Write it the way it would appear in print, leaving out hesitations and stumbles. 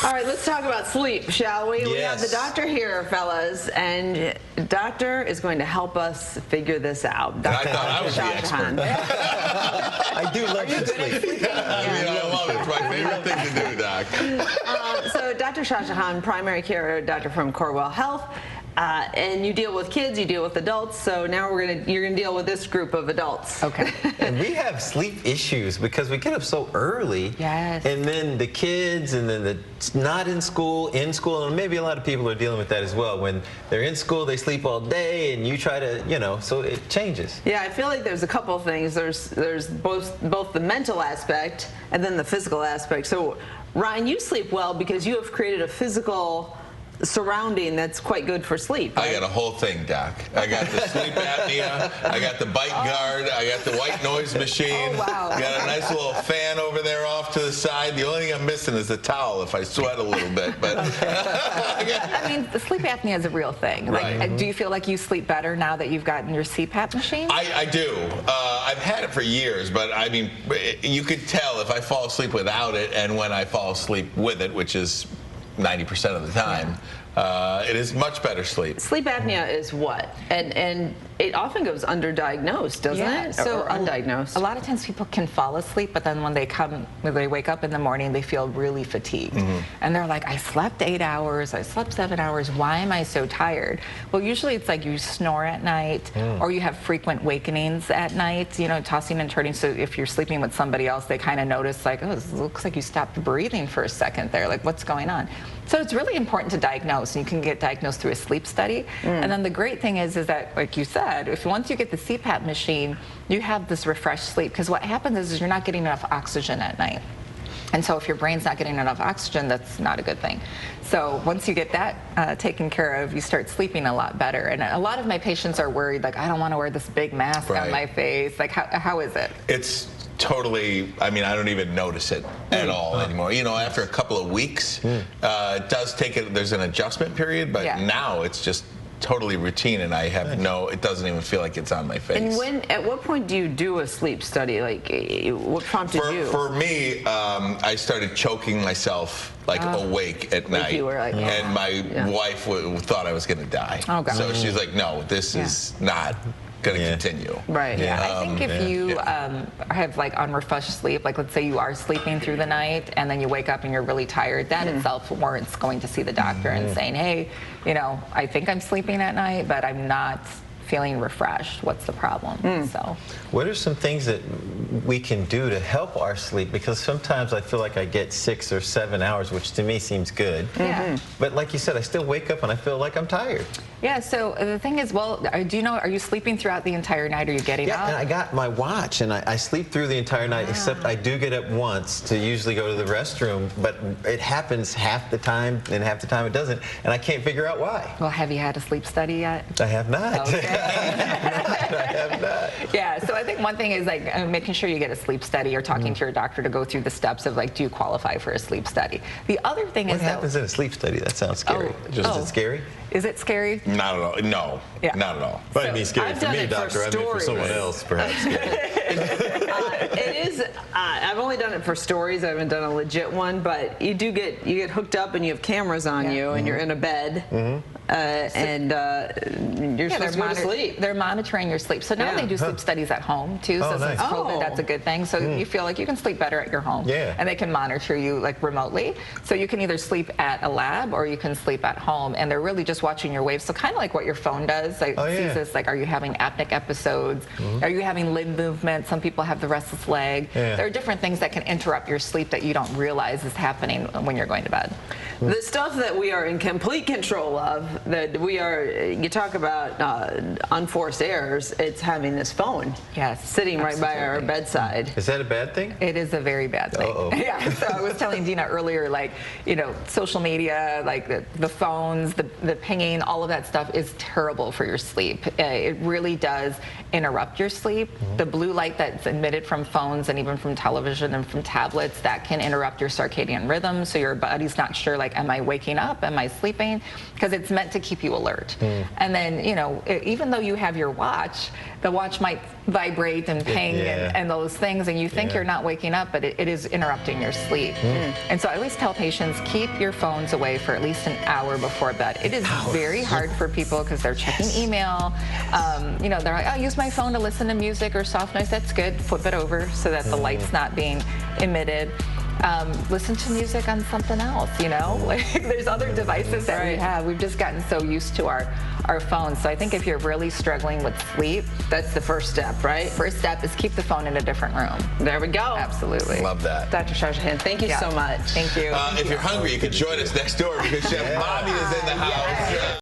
All right, let's talk about sleep, shall we? Yes. We have the doctor here, fellas, and the doctor is going to help us figure this out. Dr. I thought I was the expert. I do love to sleep. I love it. It's my favorite thing to do, Doc. So Dr. Shashahan, primary care doctor from Corewell Health, and you deal with kids, you deal with adults, so now you're gonna deal with this group of adults. Okay. And we have sleep issues because we get up so early. Yes. And then the kids, and then the not in school, and maybe a lot of people are dealing with that as well. When they're in school, they sleep all day, and you try to, so it changes. Yeah, I feel like there's a couple of things. There's both the mental aspect and then the physical aspect. So Ryan, you sleep well because you have created a physical surrounding that's quite good for sleep, right? I got a whole thing, Doc. I got the sleep apnea, I got the bite guard, I got the white noise machine. Oh, wow. Got a nice little fan over there off to the side. The only thing I'm missing is the towel if I sweat a little bit. But I mean, the sleep apnea is a real thing. Right. Like, do you feel like you sleep better now that you've gotten your CPAP machine? I do. I've had it for years, but I mean, you could tell if I fall asleep without it and when I fall asleep with it, which is 90% of the time. It is much better sleep. Sleep apnea is what? And it often goes underdiagnosed, doesn't it? So or undiagnosed. A lot of times people can fall asleep, but then when they wake up in the morning, they feel really fatigued. And they're like, I slept 8 hours, I slept 7 hours, why am I so tired? Well, usually it's like you snore at night, or you have frequent wakenings at night, tossing and turning. So if you're sleeping with somebody else, they kind of notice like, oh, it looks like you stopped breathing for a second there. Like, what's going on? So it's really important to diagnose, and you can get diagnosed through a sleep study. And then the great thing is that, like you said, if once you get the CPAP machine, you have this refreshed sleep. Because what happens is you're not getting enough oxygen at night. And so if your brain's not getting enough oxygen, that's not a good thing. So once you get that taken care of, you start sleeping a lot better. And a lot of my patients are worried, like, I don't want to wear this big mask on my face. Like, how is it? It's totally, I mean, I don't even notice it at all anymore. After a couple of weeks, it does take it, there's an adjustment period, but now it's just totally routine, and I have it doesn't even feel like it's on my face. And at what point do you do a sleep study? Like, what prompted you? For me, I started choking myself awake at night, you were like, and my wife thought I was going to die. Oh, God. So she's like, no, this is not going to continue. Right. Yeah, I think if you have like unrefreshed sleep, like let's say you are sleeping through the night and then you wake up and you're really tired, that itself warrants going to see the doctor and saying, hey, I think I'm sleeping at night, but I'm not feeling refreshed. What's the problem? So, what are some things that we can do to help our sleep? Because sometimes I feel like I get 6 or 7 hours, which to me seems good. But like you said, I still wake up and I feel like I'm tired. Yeah, so the thing is, well, are you sleeping throughout the entire night? Are you getting up? Yeah, and I got my watch, and I sleep through the entire night, except I do get up once to usually go to the restroom, but it happens half the time, and half the time it doesn't, and I can't figure out why. Well, have you had a sleep study yet? I have not. Okay. I have not. Yeah, so I think one thing is like making sure you get a sleep study or talking to your doctor to go through the steps of like, do you qualify for a sleep study? The other thing What happens in a sleep study? That sounds scary. Is it scary? Is it scary? Not at all. No, not at all. But it'd be scary I've for done me, it for doctor. I mean, for someone stories. else, perhaps. It is. I've only done it for stories. I haven't done a legit one, but you get hooked up and you have cameras on you, and you're in a bed, and you're supposed to go to sleep. They're monitoring your sleep. So now they do sleep studies at home too. So nice. since COVID, that's a good thing. So you feel like you can sleep better at your home, and they can monitor you like remotely. So you can either sleep at a lab or you can sleep at home, and they're really just watching your waves. So kind of like what your phone does. Like sees this, like, are you having apneic episodes? Are you having limb movement? Some people have the restless leg. There are different things that can interrupt your sleep that you don't realize is happening when you're going to bed. The stuff that we are in complete control of, that you talk about unforced errors, it's having this phone sitting right by our bedside. Is that a bad thing? It is a very bad thing. Yeah, so I was telling Dina earlier, like, social media, like the phones, the pinging, all of that stuff is terrible for your sleep. It really does interrupt your sleep. The blue light that's emitted from phones and even from television and from tablets, that can interrupt your circadian rhythm, so your body's not sure, like, like, am I waking up? Am I sleeping? Because it's meant to keep you alert. And then, you know, even though you have your watch, the watch might vibrate and ping and those things, and you think you're not waking up, but it is interrupting your sleep. And so I always tell patients, keep your phones away for at least an hour before bed. It is very hard for people because they're checking email. You know, they're like, I'll use my phone to listen to music or soft noise. That's good. Flip it over so that the light's not being emitted. Listen to music on something else, you know? Like, there's other devices that we have. We've just gotten so used to our phones. So I think if you're really struggling with sleep, that's the first step, right? First step is keep the phone in a different room. There we go. Absolutely. Love that. Dr. Shajahan, thank you so much. Thank you. If you're hungry, you can join us next door because Chef Bobby is in the house.